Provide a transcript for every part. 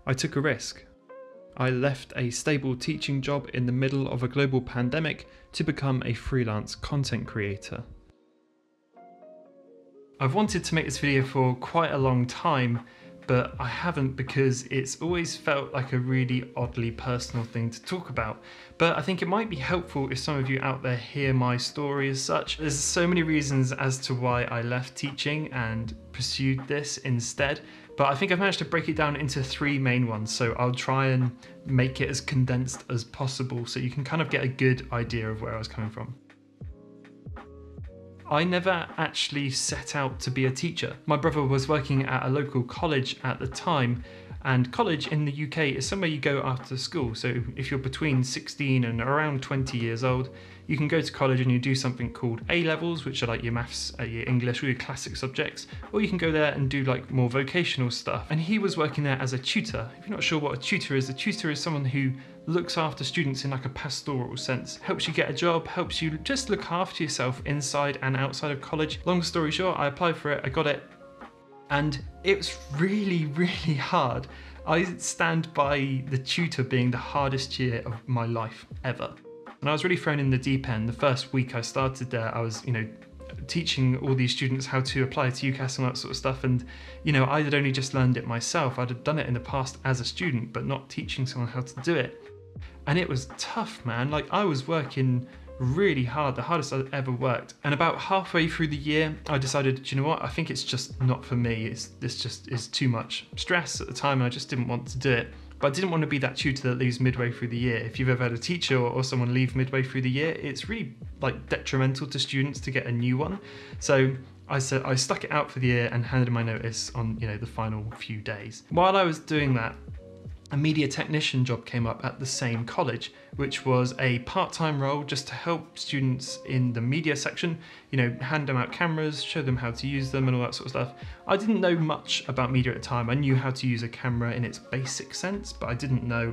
I took a risk. I left a stable teaching job in the middle of a global pandemic to become a freelance content creator. I've wanted to make this video for quite a long time, but I haven't because it's always felt like a really oddly personal thing to talk about. But I think it might be helpful if some of you out there hear my story as such. There's so many reasons as to why I left teaching and pursued this instead, but I think I've managed to break it down into three main ones, so I'll try and make it as condensed as possible so you can kind of get a good idea of where I was coming from. I never actually set out to be a teacher. My brother was working at a local college at the time, and college in the UK is somewhere you go after school. So if you're between 16 and around 20 years old, you can go to college and you do something called A-levels, which are like your maths, your English, or your classic subjects, or you can go there and do like more vocational stuff. And he was working there as a tutor. If you're not sure what a tutor is someone who looks after students in like a pastoral sense, helps you get a job, helps you just look after yourself inside and outside of college. Long story short, I applied for it, I got it, and it was really, really hard. I stand by the tutor being the hardest year of my life ever. And I was really thrown in the deep end. The first week I started there, I was, teaching all these students how to apply to UCAS and all that sort of stuff. And, I had only just learned it myself. I'd have done it in the past as a student, but not teaching someone how to do it. And it was tough, man. Like, I was working really hard, the hardest I'd ever worked. And about halfway through the year, I decided, do you know what? I think it's just not for me. This just is too much stress at the time, and I just didn't want to do it. But I didn't want to be that tutor that leaves midway through the year. If you've ever had a teacher or someone leave midway through the year, it's really detrimental to students to get a new one. So I stuck it out for the year and handed my notice on the final few days. While I was doing that, a media technician job came up at the same college, which was a part-time role just to help students in the media section, hand them out cameras, show them how to use them and all that sort of stuff. I didn't know much about media at the time. I knew how to use a camera in its basic sense, but I didn't know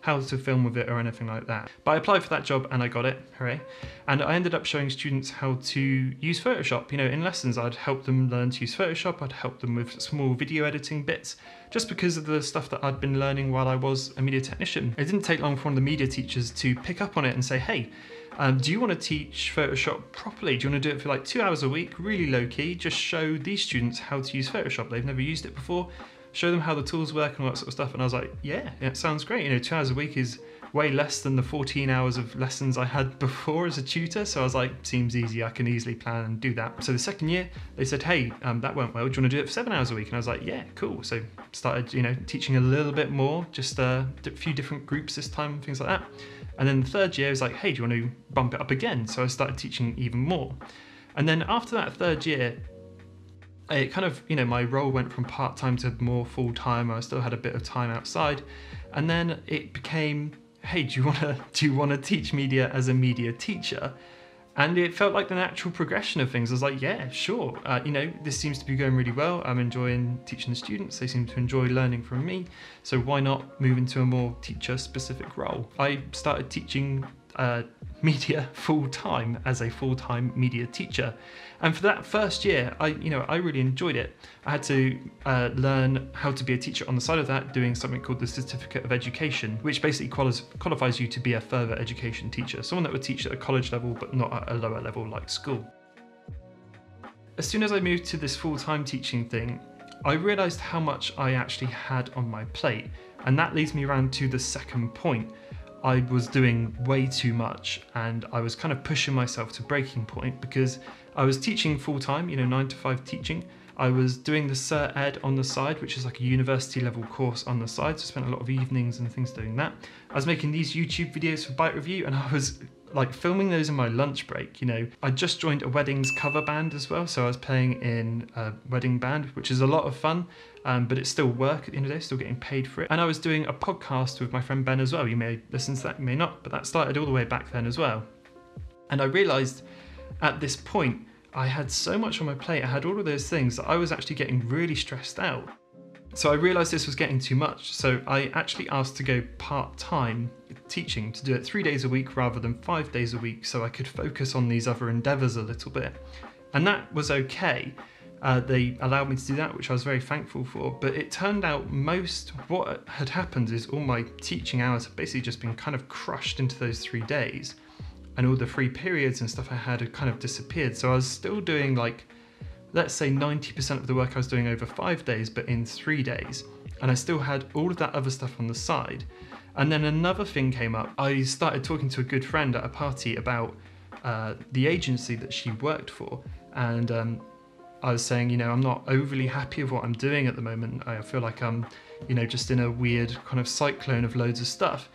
how to film with it or anything like that. But I applied for that job and I got it, hooray. And I ended up showing students how to use Photoshop. In lessons, I'd help them learn to use Photoshop, I'd help them with small video editing bits, just because of the stuff that I'd been learning while I was a media technician. It didn't take long for one of the media teachers to pick up on it and say, hey, do you want to teach Photoshop properly? Do you want to do it for 2 hours a week, really low key, just show these students how to use Photoshop? They've never used it before. Show them how the tools work and all that sort of stuff. And I was like, yeah, it sounds great. 2 hours a week is way less than the 14 hours of lessons I had before as a tutor. So I was like, seems easy. I can easily plan and do that. So the second year they said, hey, that went well. Do you want to do it for 7 hours a week? And I was like, yeah, cool. So started, teaching a little bit more, just a few different groups this time, things like that. And then the third year I was like, hey, do you want to bump it up again? So I started teaching even more. And then after that third year, it kind of, my role went from part-time to more full-time. I still had a bit of time outside. And then it became, hey, do you want to teach media as a media teacher? And it felt like the natural progression of things. I was like, yeah, sure. This seems to be going really well. I'm enjoying teaching the students. They seem to enjoy learning from me. So why not move into a more teacher-specific role? I started teaching media full-time as a full-time media teacher. And for that first year, I really enjoyed it. I had to learn how to be a teacher on the side of that, doing something called the Certificate of Education, which basically qualifies you to be a further education teacher, someone that would teach at a college level, but not at a lower level like school. As soon as I moved to this full-time teaching thing, I realized how much I actually had on my plate. And that leads me around to the second point. I was doing way too much and I was kind of pushing myself to breaking point because I was teaching full-time, 9 to 5 teaching. I was doing the Cert Ed on the side, which is like a university level course on the side, so I spent a lot of evenings and things doing that. I was making these YouTube videos for Bite Review and I was filming those in my lunch break. I just joined a weddings cover band as well, so I was playing in a wedding band, which is a lot of fun, but it's still work at the end of the day, still getting paid for it. And I was doing a podcast with my friend Ben as well. You may listen to that, you may not, but that started all the way back then as well. And I realized at this point, I had so much on my plate, I had all of those things that I was actually getting really stressed out. So I realized this was getting too much. So I actually asked to go part-time teaching, to do it 3 days a week rather than 5 days a week, so I could focus on these other endeavors a little bit. And that was okay. They allowed me to do that, which I was very thankful for. But it turned out what had happened is all my teaching hours have basically just been kind of crushed into those 3 days, and all the free periods and stuff I had kind of disappeared. So I was still doing, like, let's say 90% of the work I was doing over 5 days, but in 3 days. And I still had all of that other stuff on the side. And then another thing came up. I started talking to a good friend at a party about the agency that she worked for. And I was saying, I'm not overly happy with what I'm doing at the moment. I feel like I'm, just in a weird kind of cyclone of loads of stuff.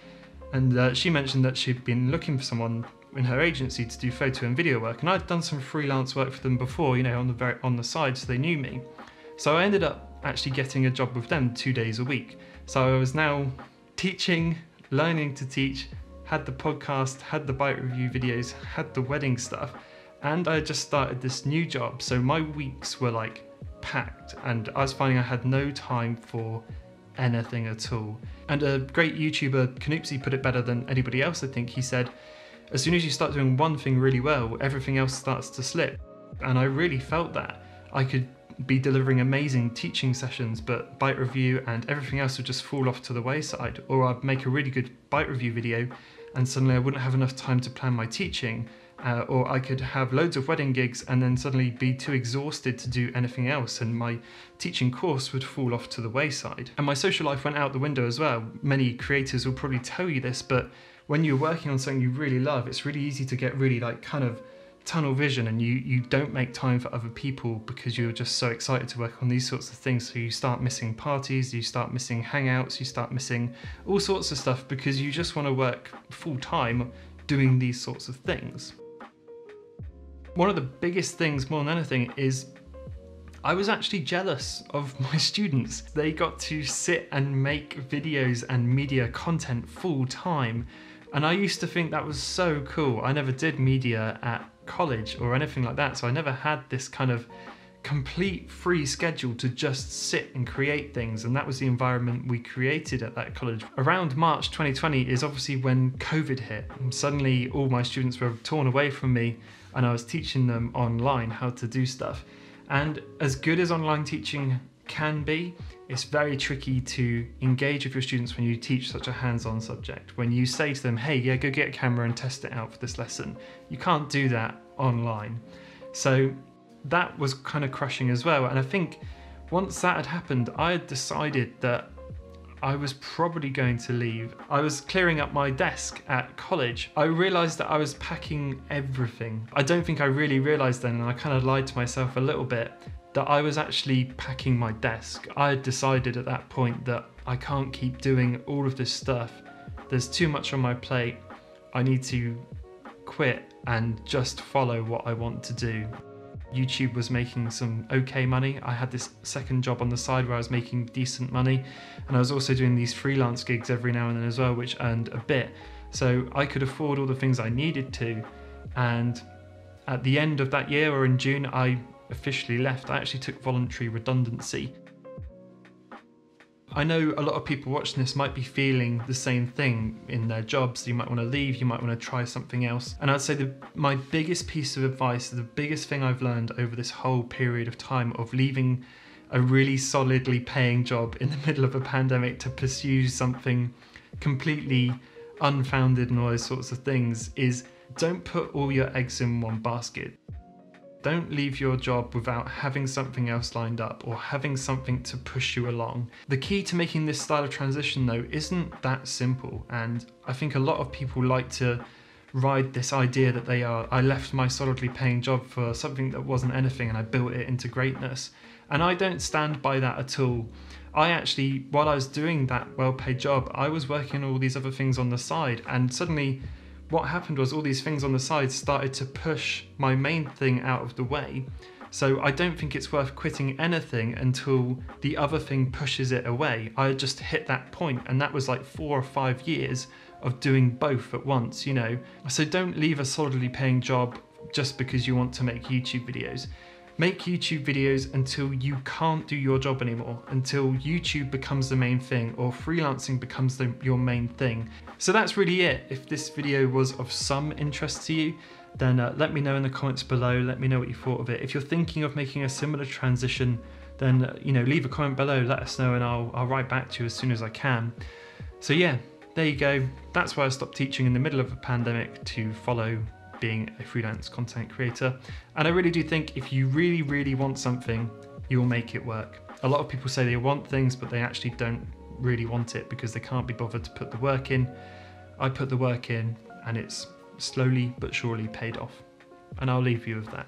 And she mentioned that she'd been looking for someone in her agency to do photo and video work. And I'd done some freelance work for them before, on the side, so they knew me. So I ended up actually getting a job with them 2 days a week. So I was now teaching, learning to teach, had the podcast, had the bite review videos, had the wedding stuff, and I just started this new job. So my weeks were like packed, and I was finding I had no time for anything at all. And a great YouTuber, Kanoopsy, put it better than anybody else, I think. He said, as soon as you start doing one thing really well, everything else starts to slip. And I really felt that. I could be delivering amazing teaching sessions, but bite review and everything else would just fall off to the wayside. Or I'd make a really good bite review video and suddenly I wouldn't have enough time to plan my teaching. Or I could have loads of wedding gigs and then suddenly be too exhausted to do anything else, and my teaching course would fall off to the wayside. And my social life went out the window as well. Many creators will probably tell you this, but when you're working on something you really love, it's really easy to get really kind of tunnel vision, and you don't make time for other people because you're just so excited to work on these sorts of things. So you start missing parties, you start missing hangouts, you start missing all sorts of stuff because you just want to work full time doing these sorts of things. One of the biggest things more than anything is I was actually jealous of my students. They got to sit and make videos and media content full time. And I used to think that was so cool. I never did media at college or anything like that, so I never had this kind of complete free schedule to just sit and create things, and that was the environment we created at that college. Around March 2020 is obviously when COVID hit, and suddenly all my students were torn away from me and I was teaching them online how to do stuff. And as good as online teaching can be, it's very tricky to engage with your students when you teach such a hands-on subject. When you say to them, hey, yeah, go get a camera and test it out for this lesson, you can't do that online. So that was kind of crushing as well. And I think once that had happened, I had decided that I was probably going to leave. I was clearing up my desk at college. I realized that I was packing everything. I don't think I really realized then, and I kind of lied to myself a little bit, that I was actually packing my desk. I had decided at that point that I can't keep doing all of this stuff. There's too much on my plate. I need to quit and just follow what I want to do. YouTube was making some okay money. I had this second job on the side where I was making decent money, and I was also doing these freelance gigs every now and then as well, which earned a bit. So I could afford all the things I needed to. And at the end of that year, or in June, I officially left. I actually took voluntary redundancy. I know a lot of people watching this might be feeling the same thing in their jobs. You might want to leave, you might want to try something else. And I'd say my biggest piece of advice, the biggest thing I've learned over this whole period of time of leaving a really solidly paying job in the middle of a pandemic to pursue something completely unfounded and all those sorts of things, is don't put all your eggs in one basket. Don't leave your job without having something else lined up or having something to push you along. The key to making this style of transition though isn't that simple, and I think a lot of people like to ride this idea that I left my solidly paying job for something that wasn't anything and I built it into greatness. And I don't stand by that at all. I actually, while I was doing that well-paid job, I was working on all these other things on the side, and suddenly what happened was all these things on the side started to push my main thing out of the way. So I don't think it's worth quitting anything until the other thing pushes it away. I had just hit that point, and that was like 4 or 5 years of doing both at once, So don't leave a solidly paying job just because you want to make YouTube videos. Make YouTube videos until you can't do your job anymore, until YouTube becomes the main thing or freelancing becomes your main thing. So that's really it. If this video was of some interest to you, then let me know in the comments below. Let me know what you thought of it. If you're thinking of making a similar transition, then leave a comment below, let us know, and I'll write back to you as soon as I can. So yeah, there you go. That's why I stopped teaching in the middle of a pandemic to follow being a freelance content creator. And I really do think if you really, really want something, you will make it work. A lot of people say they want things, but they actually don't really want it because they can't be bothered to put the work in. I put the work in, and it's slowly but surely paid off. And I'll leave you with that.